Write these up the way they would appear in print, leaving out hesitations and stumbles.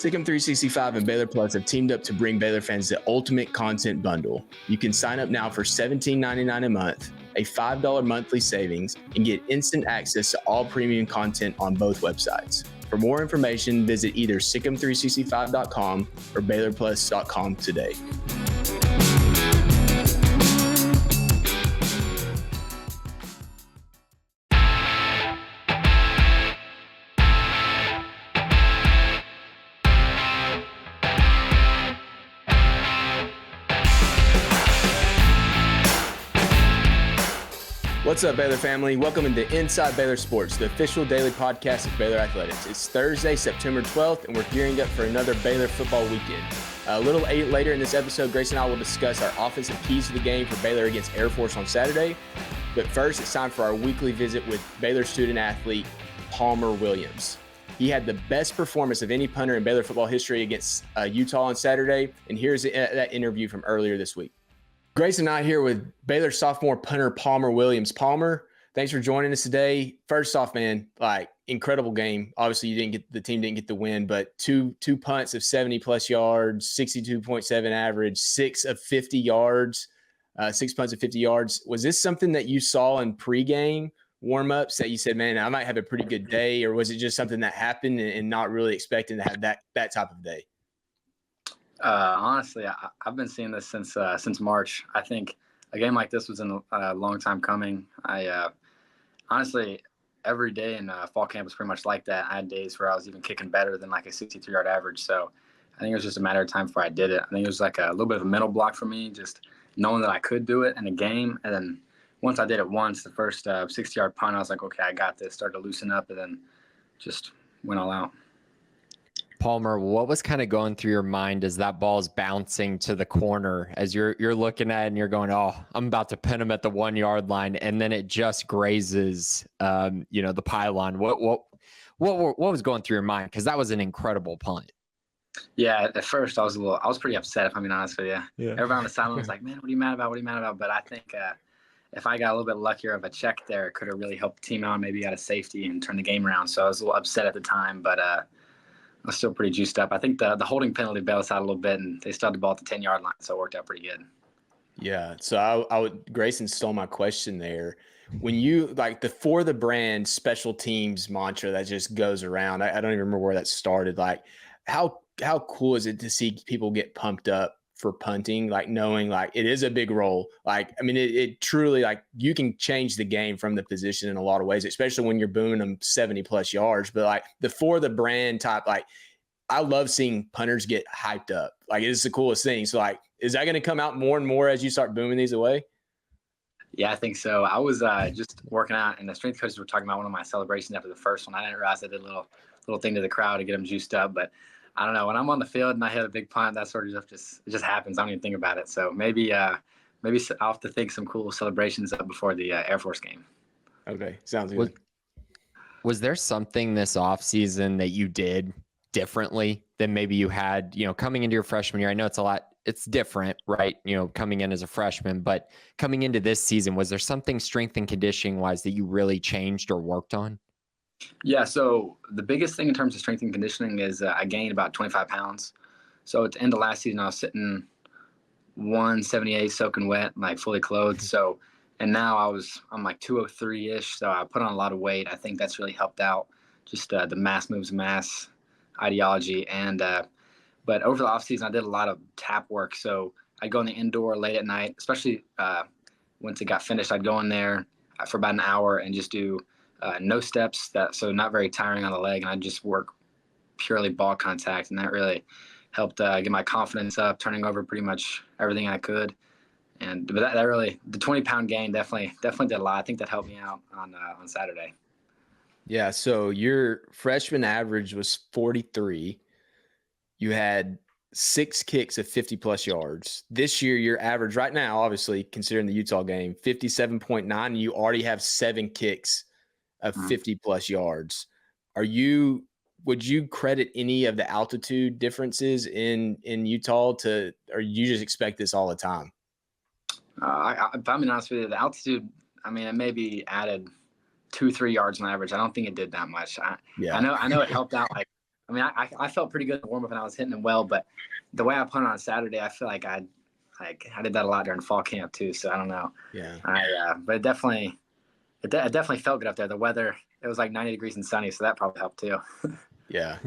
Sikkim 365 and Baylor Plus have teamed up to bring Baylor fans the ultimate content bundle. You can sign up now for $17.99 a month, a $5 monthly savings, and get instant access to all premium content on both websites. For more information, visit either sikkim365.com or baylorplus.com today. What's up, Baylor family? Welcome into Inside Baylor Sports, the official daily podcast of Baylor Athletics. It's Thursday, September 12th, and we're gearing up for another Baylor football weekend. A little later in this episode, Grace and I will discuss our offensive keys to the game for Baylor against Air Force on Saturday. But first, it's time for our weekly visit with Baylor student-athlete Palmer Williams. He had the best performance of any punter in Baylor football history against Utah on Saturday, and here's that interview from earlier this week. Grace and I here with Baylor sophomore punter Palmer Williams. Palmer, thanks for joining us today. First off, man, incredible game. Obviously, the team didn't get the win, but two punts of 70-plus yards, 62.7 average, 6 of 50 yards, 6 punts of 50 yards. Was this something that you saw in pregame warm-ups that you said, man, I might have a pretty good day, or was it just something that happened and not really expecting to have that type of day? Honestly, I've been seeing this since March. I think a game like this was a long time coming. Honestly, every day in fall camp was pretty much like that. I had days where I was even kicking better than like a 63-yard average. So I think it was just a matter of time before I did it. I think it was like a little bit of a mental block for me, just knowing that I could do it in a game. And then once I did it once, the first 60-yard punt, I was like, okay, I got this. Started to loosen up, and then just went all out. Palmer, what was kind of going through your mind as that ball's bouncing to the corner, as you're looking at it and you're going, oh, I'm about to pin him at the 1 yard line, and then it just grazes, the pylon. What was going through your mind? Because that was an incredible punt. Yeah, at first I was pretty upset, if I'm being honest with you. Yeah. Everybody on the sideline was like, man, what are you mad about? What are you mad about? But I think if I got a little bit luckier of a check there, it could have really helped the team out, maybe got a safety and turn the game around. So I was a little upset at the time, but I was still pretty juiced up. I think the holding penalty bailed us out a little bit, and they still had the ball at the 10-yard line, so it worked out pretty good. Yeah, so Grayson stole my question there. When you the for the brand special teams mantra that just goes around, I don't even remember where that started. How cool is it to see people get pumped up for punting, knowing it is a big role. It truly, you can change the game from the position in a lot of ways, especially when you're booming them 70-plus yards. But the for the brand type, I love seeing punters get hyped up. It's the coolest thing. So is that going to come out more and more as you start booming these away? Yeah, I think so. I was just working out, and the strength coaches were talking about one of my celebrations after the first one. I didn't realize I did a little thing to the crowd to get them juiced up, but I don't know. When I'm on the field and I hit a big punt, that sort of stuff just happens. I don't even think about it. So maybe I'll have to think some cool celebrations up before the Air Force game. Okay, sounds good. Was there something this offseason that you did differently than maybe you had, coming into your freshman year? I know it's different, right? Coming in as a freshman, but coming into this season, was there something strength and conditioning wise that you really changed or worked on? Yeah, so the biggest thing in terms of strength and conditioning is I gained about 25 pounds. So at the end of last season, I was sitting 178 soaking wet, fully clothed. So, and now I'm 203-ish. So I put on a lot of weight. I think that's really helped out. Just the mass moves mass ideology. And but over the off season, I did a lot of tap work. So I'd go in the indoor late at night, especially once it got finished. I'd go in there for about an hour and just do no steps, so not very tiring on the leg, and I just work purely ball contact, and that really helped get my confidence up, turning over pretty much everything I could. But that really, the 20-pound gain definitely did a lot. I think that helped me out on Saturday. Yeah, so your freshman average was 43. You had 6 kicks of 50-plus yards. This year, your average right now, obviously, considering the Utah game, 57.9, and you already have 7 kicks of 50-plus yards. Would you credit any of the altitude differences in Utah or you just expect this all the time? If I'm being honest with you, the altitude, it maybe added 2-3 yards on average. I don't think it did that much. I know it helped out I mean, I felt pretty good in the warm up and I was hitting them well, but the way I punted on Saturday, I feel like I did that a lot during fall camp too. So I don't know. Yeah. But it definitely felt good up there. The weather, it was like 90 degrees and sunny, so that probably helped too. Yeah.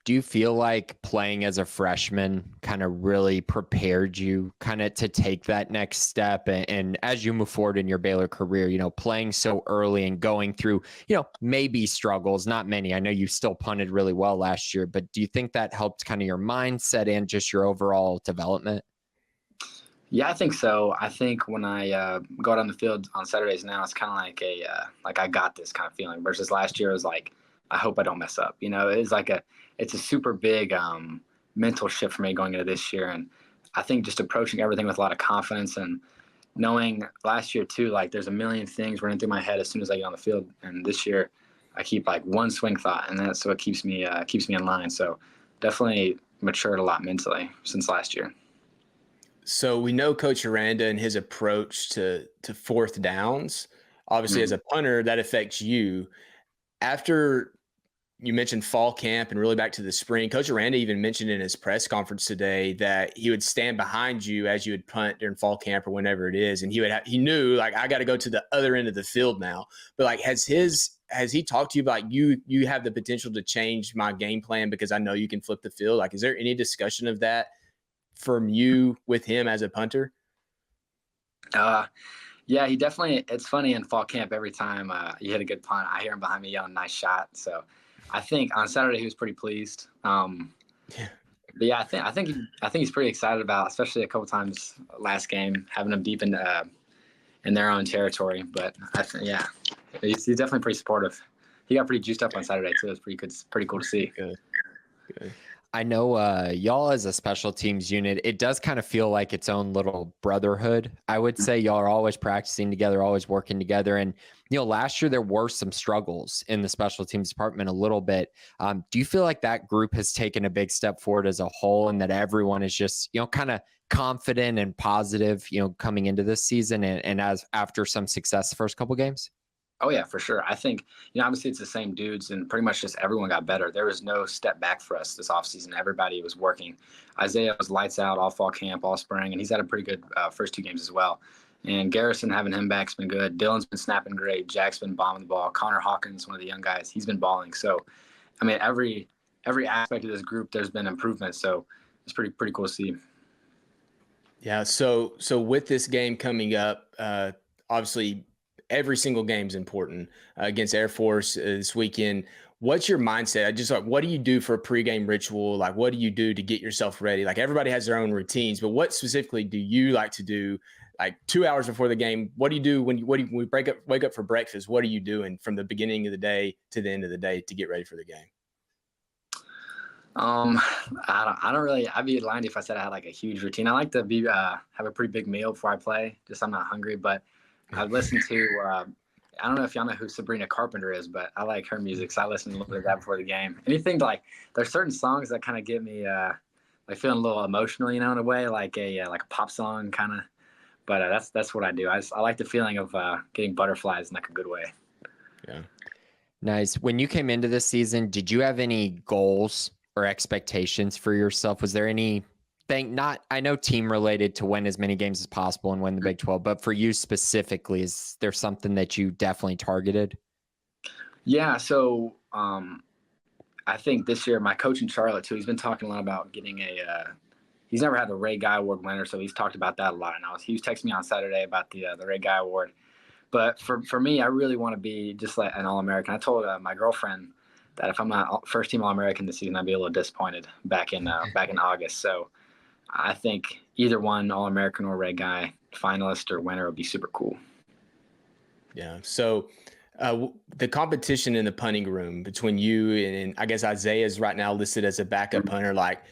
Do you feel like playing as a freshman kind of really prepared you kind of to take that next step? And as you move forward in your Baylor career, you know, playing so early and going through, you know, maybe struggles, not many. I know you still punted really well last year, but do you think that helped kind of your mindset and just your overall development? Yeah, I think so. I think when I go out on the field on Saturdays now, it's kind of like like I got this kind of feeling. Versus last year, it was like, I hope I don't mess up. You know, it's a super big mental shift for me going into this year, and I think just approaching everything with a lot of confidence and knowing last year too, like there's a million things running through my head as soon as I get on the field, and this year I keep like one swing thought, and that's what keeps me in line. So definitely matured a lot mentally since last year. So we know Coach Aranda and his approach to fourth downs. Obviously, as a punter, that affects you. After you mentioned fall camp and really back to the spring, Coach Aranda even mentioned in his press conference today that he would stand behind you as you would punt during fall camp or whenever it is, and he knew like I got to go to the other end of the field now. But like, has he talked to you about you have the potential to change my game plan because I know you can flip the field? Like, is there any discussion of that from you with him as a punter? Yeah, he definitely. It's funny in fall camp every time you hit a good punt, I hear him behind me yelling "nice shot." So I think on Saturday he was pretty pleased. Yeah. But yeah, I think he's pretty excited about, especially a couple times last game, having them deep in their own territory. But yeah, he's definitely pretty supportive. He got pretty juiced up on Saturday too. It was pretty good, pretty cool to see. Good. I know y'all as a special teams unit, it does kind of feel like its own little brotherhood. I would say y'all are always practicing together, always working together. And, you know, last year there were some struggles in the special teams department a little bit. Do you feel like that group has taken a big step forward as a whole and that everyone is just, you know, kind of confident and positive, you know, coming into this season and as after some success the first couple games? Oh yeah, for sure. I think, obviously it's the same dudes and pretty much just everyone got better. There was no step back for us this offseason. Everybody was working. Isaiah was lights out all fall camp, all spring, and he's had a pretty good first two games as well. And Garrison, having him back's been good. Dylan's been snapping great. Jack's been bombing the ball. Connor Hawkins, one of the young guys, he's been balling. So, I mean, every aspect of this group, there's been improvement. So it's pretty cool to see. Yeah. So with this game coming up, obviously every single game is important against Air Force this weekend. What's your mindset? Just like, what do you do for a pregame ritual? Like, what do you do to get yourself ready? Like, everybody has their own routines, but what specifically do you like to do? Like 2 hours before the game, what do you do when you wake up for breakfast? What are you doing from the beginning of the day to the end of the day to get ready for the game? I don't really. I'd be lying if I said I had like a huge routine. I like to have a pretty big meal before I play, just so I'm not hungry. But I've listened to. I don't know if y'all know who Sabrina Carpenter is, but I like her music, so I listen to a little bit of that before the game. Anything like there's certain songs that kind of get me like feeling a little emotional, in a way, like a pop song kind of. But that's what I do. I like the feeling of getting butterflies in like a good way. Yeah. Nice. When you came into this season, did you have any goals or expectations for yourself? Was there anything, I know team related, to win as many games as possible and win the Big 12, but for you specifically, is there something that you definitely targeted? Yeah. So I think this year, my coach in Charlotte too, he's been talking a lot about getting he's never had the Ray Guy Award winner, so he's talked about that a lot. And he was texting me on Saturday about the Ray Guy Award. But for me, I really want to be just like an All-American. I told my girlfriend that if I'm not first team All-American this season, I'd be a little disappointed back in August. So I think either one, All-American or Ray Guy, finalist or winner, would be super cool. Yeah. So the competition in the punting room between you and I guess Isaiah is right now listed as a backup punter. Like,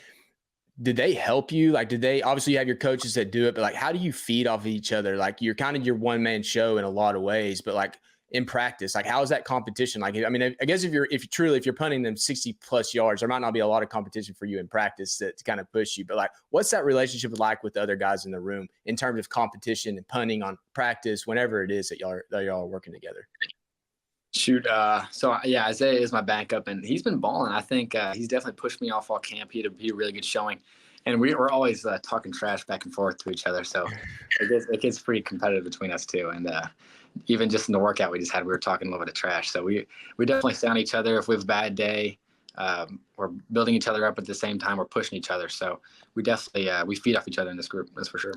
did they help you? Like, obviously you have your coaches that do it, but like, how do you feed off of each other? Like, you're kind of your one man show in a lot of ways, but like in practice, like how is that competition? Like, I mean, I guess if you're punting them 60 plus yards, there might not be a lot of competition for you in practice to kind of push you, but like, what's that relationship like with the other guys in the room in terms of competition and punting on practice, whenever it is that y'all are working together? Shoot. Yeah, Isaiah is my backup, and he's been balling. I think he's definitely pushed me off all camp. He had a really good showing, and we're always talking trash back and forth to each other. So it gets pretty competitive between us too. And even just in the workout we just had, we were talking a little bit of trash. So we definitely stay on each other. If we have a bad day, we're building each other up at the same time. We're pushing each other. So we definitely we feed off each other in this group. That's for sure.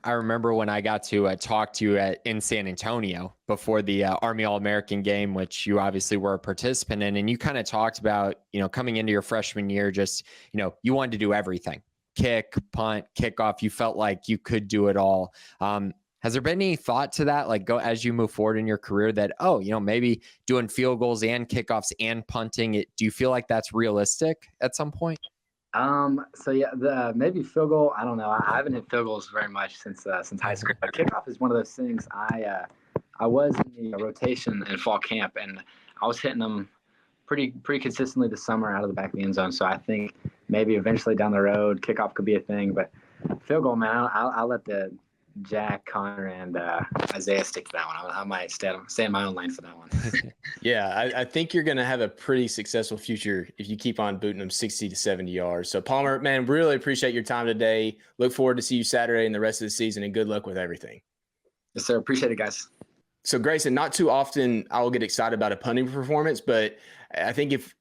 I remember when I got to talk to you in San Antonio before the Army All-American game, which you obviously were a participant in, and you kind of talked about, coming into your freshman year, just, you wanted to do everything. Kick, punt, kickoff. You felt like you could do it all. Has there been any thought to that, like as you move forward in your career that, maybe doing field goals and kickoffs and punting, do you feel like that's realistic at some point? Maybe field goal. I don't know. I haven't hit field goals very much since high school. But kickoff is one of those things. I was in the rotation in fall camp, and I was hitting them pretty consistently this summer out of the back of the end zone. So I think maybe eventually down the road, kickoff could be a thing. But field goal, man, I'll let the Jack, Connor, and Isaiah stick to that one. I might stay in my own lane for that one. Yeah, I think you're going to have a pretty successful future if you keep on booting them 60 to 70 yards. So, Palmer, man, really appreciate your time today. Look forward to see you Saturday and the rest of the season, and good luck with everything. Yes, sir. Appreciate it, guys. So, Grayson, not too often I will get excited about a punting performance, but I think if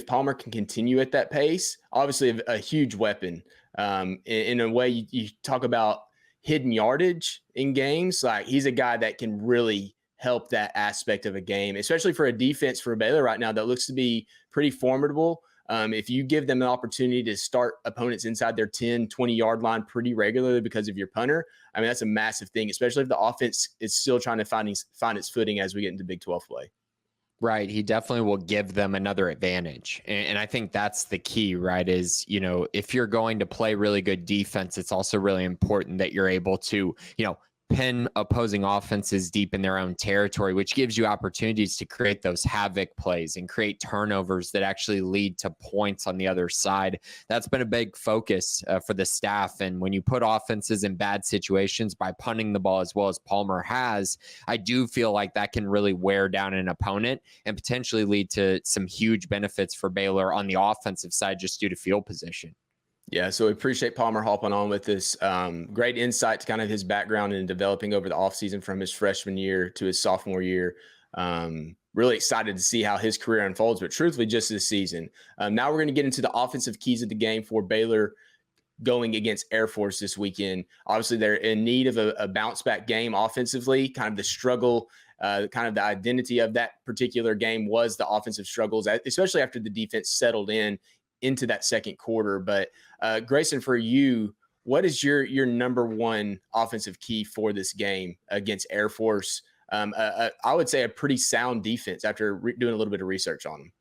Palmer can continue at that pace, obviously a huge weapon. In a way, you talk about hidden yardage in games. Like, he's a guy that can really help that aspect of a game, especially for a defense for Baylor right now that looks to be pretty formidable. If you give them an opportunity to start opponents inside their 10, 20-yard line pretty regularly because of your punter, I mean, that's a massive thing, especially if the offense is still trying to find its footing as we get into Big 12 play. Right. He definitely will give them another advantage. And I think that's the key, right? Is, if you're going to play really good defense, it's also really important that you're able to, pin opposing offenses deep in their own territory, which gives you opportunities to create those havoc plays and create turnovers that actually lead to points on the other side. That's been a big focus for the staff. And when you put offenses in bad situations by punting the ball as well as Palmer has, I do feel like that can really wear down an opponent and potentially lead to some huge benefits for Baylor on the offensive side just due to field position. Yeah, so we appreciate Palmer hopping on with this. Great insight to kind of his background and developing over the offseason from his freshman year to his sophomore year. Really excited to see how his career unfolds, but truthfully, just this season. Now we're going to get into the offensive keys of the game for Baylor going against Air Force this weekend. Obviously, they're in need of a bounce-back game offensively. Kind of the struggle, kind of the identity of that particular game was the offensive struggles, especially after the defense settled into that second quarter. But Grayson, for you, what is your number one offensive key for this game against Air Force? I would say a pretty sound defense after doing a little bit of research on them.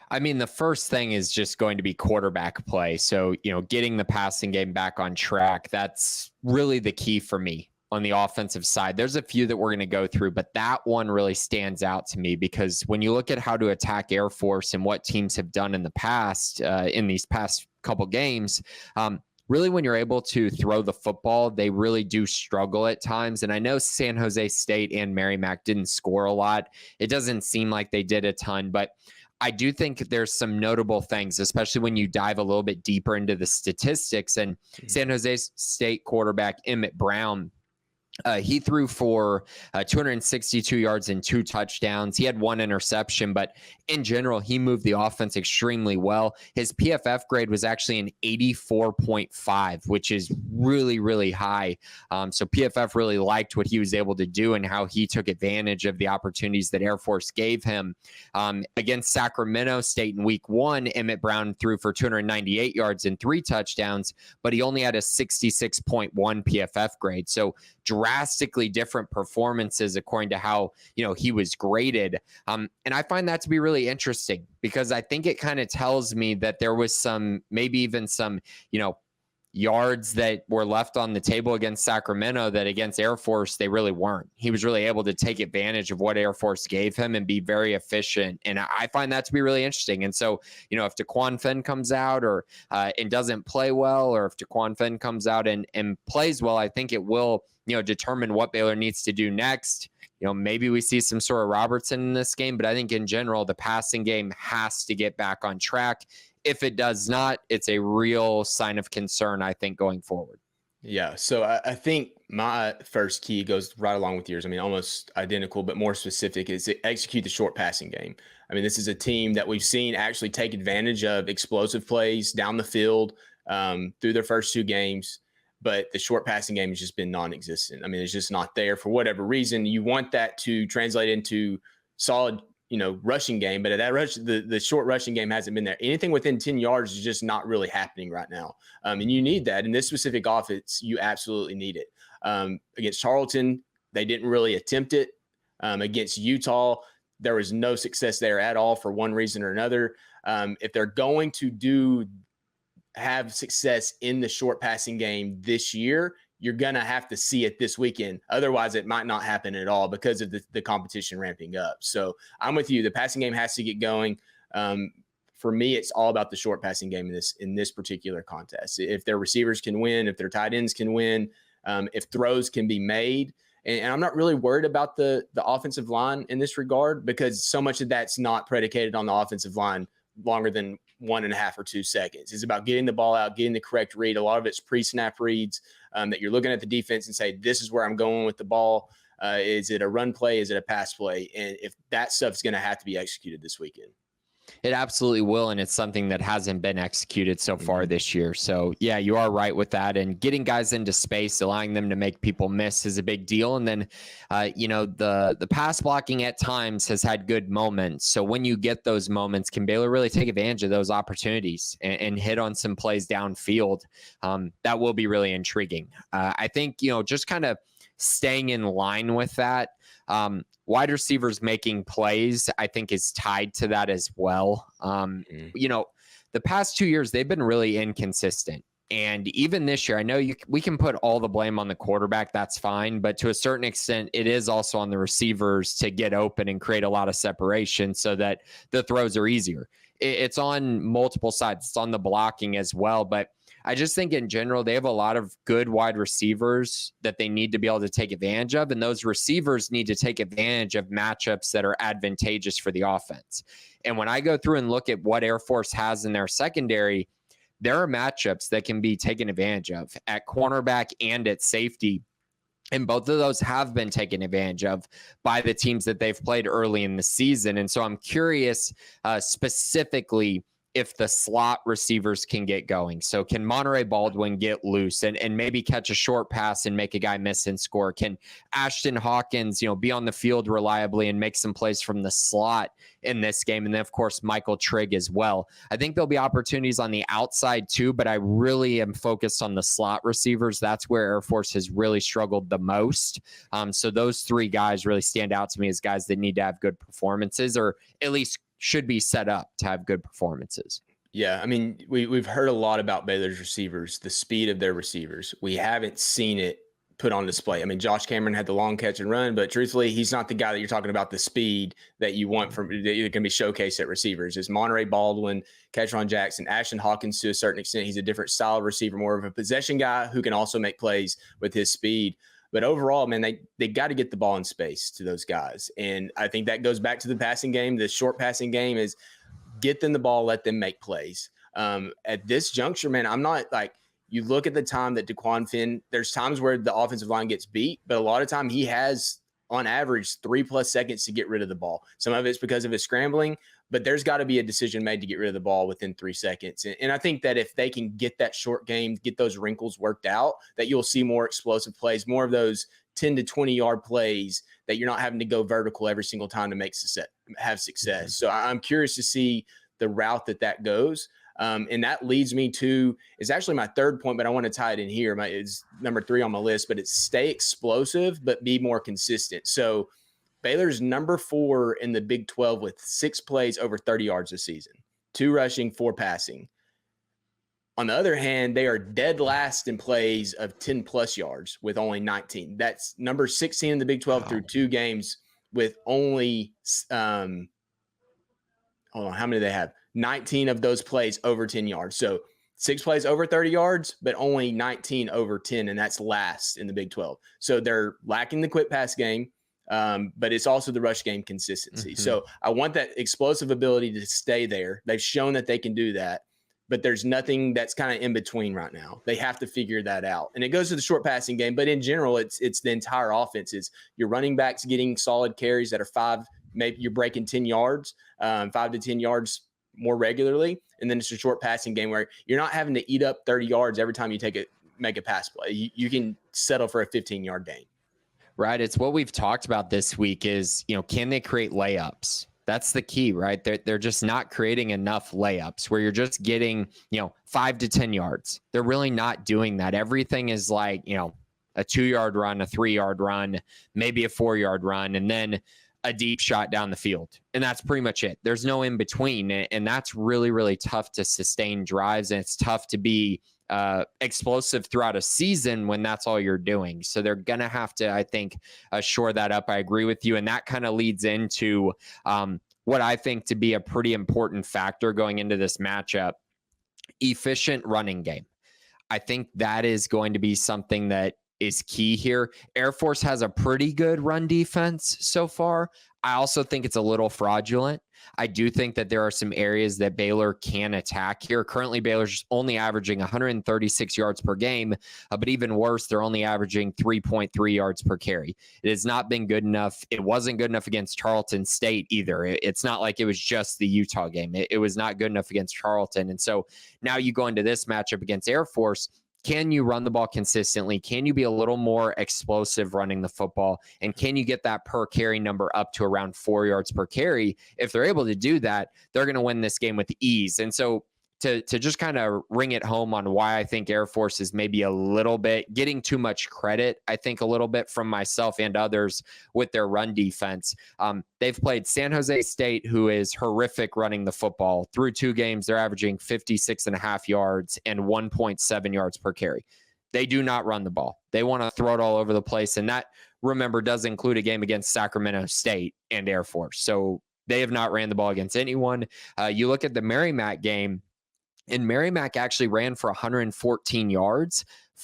I mean, the first thing is just going to be quarterback play. So, getting the passing game back on track, that's really the key for me on the offensive side. There's a few that we're going to go through, but that one really stands out to me because when you look at how to attack Air Force and what teams have done in the past, in these past couple games, really when you're able to throw the football, they really do struggle at times. And I know San Jose State and Merrimack didn't score a lot. It doesn't seem like they did a ton, but I do think there's some notable things, especially when you dive a little bit deeper into the statistics. And San Jose State quarterback Emmett Brown, he threw for 262 yards and 2 touchdowns. He had 1 interception, but in general, he moved the offense extremely well. His PFF grade was actually an 84.5, which is really, really high. So PFF really liked what he was able to do and how he took advantage of the opportunities that Air Force gave him. Against Sacramento State in week 1, Emmett Brown threw for 298 yards and 3 touchdowns, but he only had a 66.1 PFF grade. So drastically different performances according to how, he was graded. And I find that to be really interesting because I think it kind of tells me that there was maybe even some, yards that were left on the table against Sacramento that against Air Force, they really weren't. He was really able to take advantage of what Air Force gave him and be very efficient. And I find that to be really interesting. And so, if DeQuan Finn comes out and doesn't play well, or if DeQuan Finn comes out and plays well, I think it will, determine what Baylor needs to do next. maybe we see some sort of Robertson in this game, but I think in general, the passing game has to get back on track. If it does not, it's a real sign of concern, I think, going forward. Yeah. So I think my first key goes right along with yours. I mean, almost identical, but more specific, is to execute the short passing game. I mean, this is a team that we've seen actually take advantage of explosive plays down the field through their first 2 games. But the short passing game has just been non-existent. I mean, it's just not there for whatever reason. You want that to translate into solid, rushing game, but the short rushing game hasn't been there. Anything within 10 yards is just not really happening right now. And you need that in this specific offense. You absolutely need it. Against Tarleton, they didn't really attempt it. Against Utah, there was no success there at all for one reason or another. If they're going to have success in the short passing game this year, you're going to have to see it this weekend. Otherwise, it might not happen at all because of the competition ramping up. So I'm with you. The passing game has to get going. For me, it's all about the short passing game in this particular contest. If their receivers can win, if their tight ends can win, if throws can be made. And I'm not really worried about the offensive line in this regard, because so much of that's not predicated on the offensive line longer than 1.5 or 2 seconds. It's about getting the ball out, getting the correct read. A lot of it's pre-snap reads that you're looking at the defense and say, this is where I'm going with the ball. Is it a run play? Is it a pass play? And if that stuff's going to have to be executed this weekend. It absolutely will, and it's something that hasn't been executed so far this year. So, yeah, you are right with that. And getting guys into space, allowing them to make people miss is a big deal. And then, the pass blocking at times has had good moments. So when you get those moments, can Baylor really take advantage of those opportunities and hit on some plays downfield? That will be really intriguing. I think, just kind of staying in line with that, wide receivers making plays, I think, is tied to that as well. The past 2 years, they've been really inconsistent. And even this year, I know we can put all the blame on the quarterback. That's fine. But to a certain extent, it is also on the receivers to get open and create a lot of separation so that the throws are easier. It's on multiple sides. It's on the blocking as well. But I just think in general, they have a lot of good wide receivers that they need to be able to take advantage of. And those receivers need to take advantage of matchups that are advantageous for the offense. And when I go through and look at what Air Force has in their secondary, there are matchups that can be taken advantage of at cornerback and at safety. And both of those have been taken advantage of by the teams that they've played early in the season. And so I'm curious specifically if the slot receivers can get going. So can Monterey Baldwin get loose and maybe catch a short pass and make a guy miss and score? Can Ashton Hawkins, be on the field reliably and make some plays from the slot in this game? And then, of course, Michael Trigg as well. I think there'll be opportunities on the outside too, but I really am focused on the slot receivers. That's where Air Force has really struggled the most. So those 3 guys really stand out to me as guys that need to have good performances, or at least should be set up to have good performances. Yeah, I mean, we've heard a lot about Baylor's receivers, the speed of their receivers. We haven't seen it put on display. I mean, Josh Cameron had the long catch and run, but truthfully, he's not the guy that you're talking about, the speed that you want that can be showcased at receivers. It's Monterey Baldwin, Ketron Jackson, Ashton Hawkins to a certain extent. He's a different style of receiver, more of a possession guy who can also make plays with his speed. But overall, man, they got to get the ball in space to those guys. And I think that goes back to the passing game. The short passing game is get them the ball, let them make plays. At this juncture, man, I'm not like, you look at the time that DeQuan Finn, there's times where the offensive line gets beat, but a lot of time he has, on average, 3+ seconds to get rid of the ball. Some of it's because of his scrambling, but there's got to be a decision made to get rid of the ball within 3 seconds. And I think that if they can get that short game, get those wrinkles worked out, that you'll see more explosive plays, more of those 10 to 20-yard plays that you're not having to go vertical every single time to have success. Mm-hmm. So I'm curious to see the route that goes. And that leads me to, is actually my third point, but I want to tie it in here. It's number 3 on my list, but it's stay explosive, but be more consistent. So Baylor's number 4 in the Big 12 with 6 plays over 30 yards this season, 2 rushing, 4 passing. On the other hand, they are dead last in plays of 10+ yards with only 19. That's number 16 in the Big 12 through 2 games with only, hold on, how many do they have? 19 of those plays over 10 yards. So 6 plays over 30 yards, but only 19 over 10, and that's last in the Big 12. So they're lacking the quick pass game. but it's also the rush game consistency. Mm-hmm. So I want that explosive ability to stay there. They've shown that they can do that, but there's nothing that's kind of in between right now. They have to figure that out. And it goes to the short passing game, but in general, it's the entire offense. It's your running backs getting solid carries that are 5, maybe you're breaking 10 yards, 5 to 10 yards more regularly. And then it's a short passing game where you're not having to eat up 30 yards every time you make a pass play. You can settle for a 15-yard gain. Right. It's what we've talked about this week is, can they create layups? That's the key, right? They're just not creating enough layups where you're just getting, 5 to 10 yards. They're really not doing that. Everything is like, a 2-yard run, a 3-yard run, maybe a 4-yard run, and then a deep shot down the field. And that's pretty much it. There's no in between. And that's really, really tough to sustain drives. And it's tough to be explosive throughout a season when that's all you're doing. So they're going to have to, I think, shore that up. I agree with you. And that kind of leads into what I think to be a pretty important factor going into this matchup: efficient running game. I think that is going to be something that is key here. Air Force has a pretty good run defense so far. I also think it's a little fraudulent. I do think that there are some areas that Baylor can attack here. Currently, Baylor's only averaging 136 yards per game, but even worse, they're only averaging 3.3 yards per carry. It has not been good enough. It wasn't good enough against Tarleton State either. It's not like it was just the Utah game. It was not good enough against Tarleton. And so now you go into this matchup against Air Force. Can you run the ball consistently? Can you be a little more explosive running the football? And can you get that per carry number up to around 4 yards per carry? If they're able to do that, they're going to win this game with ease. And so to just kind of ring it home on why I think Air Force is maybe a little bit getting too much credit, I think a little bit from myself and others with their run defense. They've played San Jose State, who is horrific running the football. Through 2 games, they're averaging 56.5 yards and 1.7 yards per carry. They do not run the ball. They want to throw it all over the place. And that, remember, does include a game against Sacramento State and Air Force. So they have not ran the ball against anyone. You look at the Merrimack game, and Merrimack actually ran for 114 yards,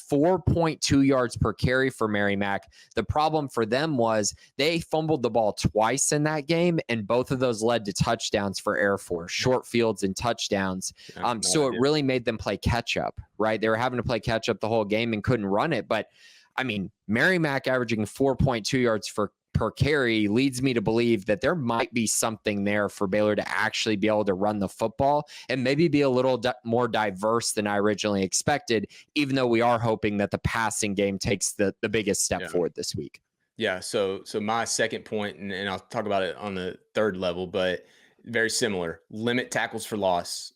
4.2 yards per carry for Merrimack. The problem for them was they fumbled the ball twice in that game, and both of those led to touchdowns for Air Force, short fields and touchdowns. So it really made them play catch up, right? They were having to play catch up the whole game and couldn't run it. But I mean, Merrimack averaging 4.2 yards per carry leads me to believe that there might be something there for Baylor to actually be able to run the football and maybe be a little more diverse than I originally expected, even though we are hoping that the passing game takes the biggest step forward this week. Yeah. So my second point, and I'll talk about it on the third level, but very similar: limit tackles for loss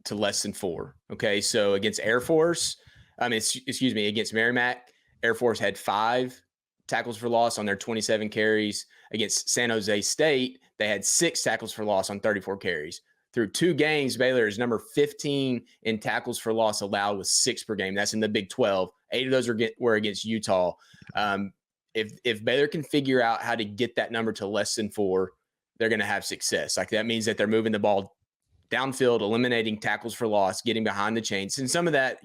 to less than 4. Okay. So against Air Force, against Merrimack, Air Force had 5 tackles for loss on their 27 carries. Against San Jose State, they had 6 tackles for loss on 34 carries. Through 2 games, Baylor is number 15 in tackles for loss allowed with 6 per game. That's in the Big 12. 8 of those were against Utah. If Baylor can figure out how to get that number to less than 4, they're going to have success. Like, that means that they're moving the ball downfield, eliminating tackles for loss, getting behind the chains. And some of that,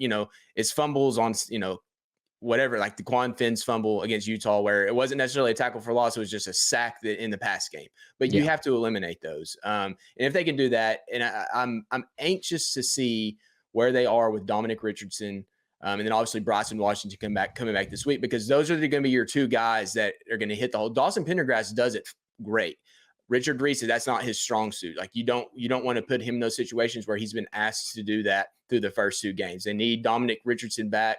is fumbles on, whatever, like the Quan Finn's fumble against Utah, where it wasn't necessarily a tackle for loss. It was just a sack in the pass game, but you have to eliminate those. And if they can do that, and I'm anxious to see where they are with Dominic Richardson. And then obviously Bryson Washington coming back this week, because those are going to be your 2 guys that are going to hit the hole. Dawson Pendergrass does it great. Richard Reese, that's not his strong suit. Like, you don't want to put him in those situations where he's been asked to do that through the first 2 games. They need Dominic Richardson back.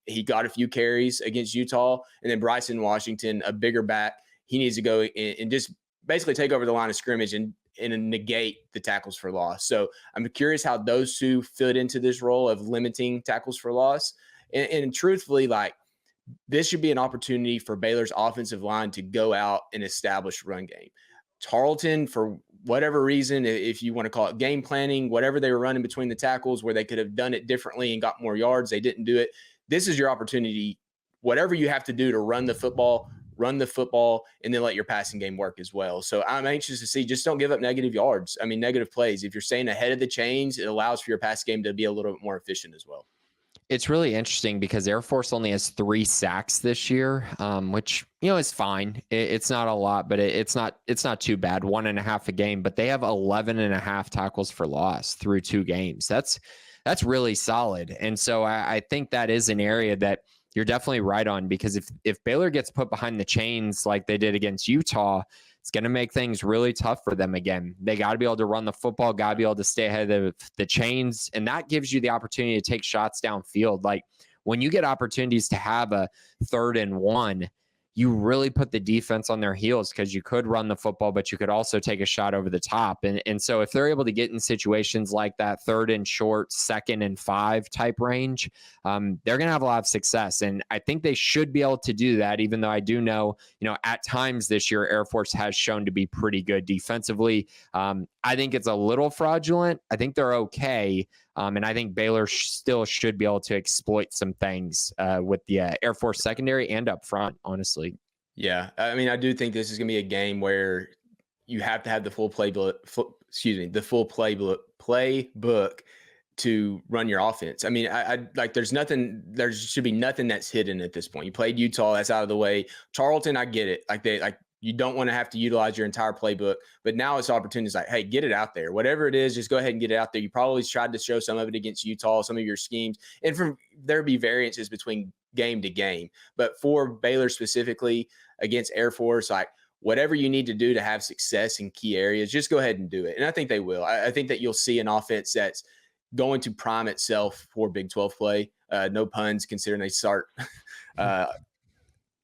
He got a few carries against Utah, and then Bryson Washington, a bigger back. He needs to go and just basically take over the line of scrimmage and negate the tackles for loss. So I'm curious how those 2 fit into this role of limiting tackles for loss. And truthfully, like, this should be an opportunity for Baylor's offensive line to go out and establish run game. Tarleton, for whatever reason, if you want to call it game planning, whatever they were running between the tackles where they could have done it differently and got more yards, they didn't do it. This is your opportunity. Whatever you have to do to run the football, and then let your passing game work as well. So I'm anxious to see, just don't give up negative plays. If you're staying ahead of the chains, it allows for your pass game to be a little bit more efficient as well. It's really interesting because Air Force only has 3 sacks this year, which, is fine. It's not a lot, but it's not too bad. 1.5 a game, but they have 11.5 tackles for loss through 2 games. That's really solid. And so I think that is an area that you're definitely right on, because if Baylor gets put behind the chains like they did against Utah, it's going to make things really tough for them again. They got to be able to run the football, got to be able to stay ahead of the chains, and that gives you the opportunity to take shots downfield. Like when you get opportunities to have a 3rd and 1, you really put the defense on their heels, because you could run the football, but you could also take a shot over the top. And so if they're able to get in situations like that 3rd and short, 2nd and 5 type range, they're going to have a lot of success. And I think they should be able to do that, even though I do know, at times this year, Air Force has shown to be pretty good defensively. I think it's a little fraudulent. I think they're okay. And I think Baylor still should be able to exploit some things with the Air Force secondary and up front, honestly. Yeah. I mean, I do think this is going to be a game where you have to have the full playbook to run your offense. I mean, I like there should be nothing that's hidden at this point. You played Utah, that's out of the way. Charlton, I get it. You don't want to have to utilize your entire playbook, but now it's opportunities like, hey, get it out there. Whatever it is, just go ahead and get it out there. You probably tried to show some of it against Utah, some of your schemes, and there'll be variances between game to game. But for Baylor specifically against Air Force, like whatever you need to do to have success in key areas, just go ahead and do it. And I think they will. I think that you'll see an offense that's going to prime itself for Big 12 play. No puns, considering they start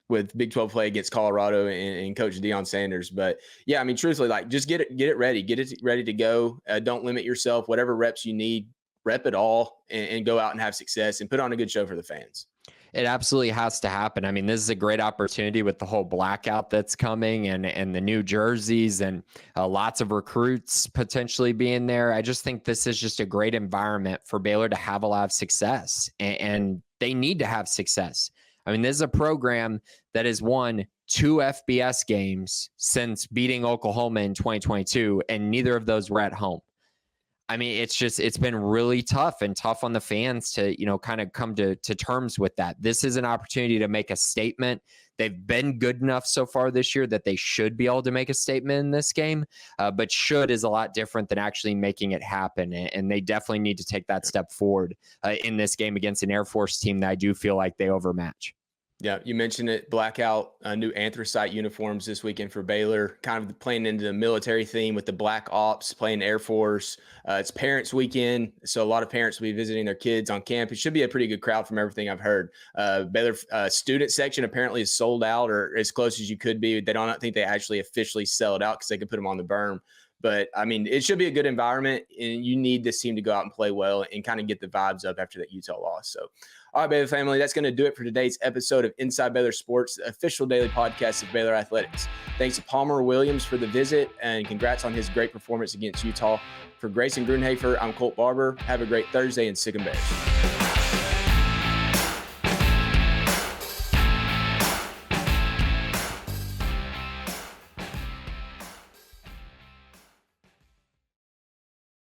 with Big 12 play against Colorado and Coach Deion Sanders. But yeah, I mean, truthfully, like just get it ready, get it ready to go. Don't limit yourself. Whatever reps you need, rep it all and go out and have success and put on a good show for the fans. It absolutely has to happen. I mean, this is a great opportunity with the whole blackout that's coming and the new jerseys and lots of recruits potentially being there. I just think this is just a great environment for Baylor to have a lot of success, and they need to have success. I mean, this is a program that has won 2 FBS games since beating Oklahoma in 2022, and neither of those were at home. I mean, it's been really tough on the fans to, kind of come to terms with that. This is an opportunity to make a statement. They've been good enough so far this year that they should be able to make a statement in this game, but should is a lot different than actually making it happen. And they definitely need to take that step forward in this game against an Air Force team that I do feel like they overmatch. Yeah, you mentioned it. Blackout, new anthracite uniforms this weekend for Baylor, kind of playing into the military theme with the Black Ops, playing Air Force. It's Parents Weekend, so a lot of parents will be visiting their kids on campus. Should be a pretty good crowd from everything I've heard. Baylor student section apparently is sold out, or as close as you could be. They don't think they actually officially sell it out because they could put them on the berm. But, I mean, it should be a good environment, and you need this team to go out and play well and kind of get the vibes up after that Utah loss. So, all right, Baylor family, that's going to do it for today's episode of Inside Baylor Sports, the official daily podcast of Baylor Athletics. Thanks to Palmer Williams for the visit, and congrats on his great performance against Utah. For Grayson Grunhafer, I'm Colt Barber. Have a great Thursday, and Sick 'em Bears.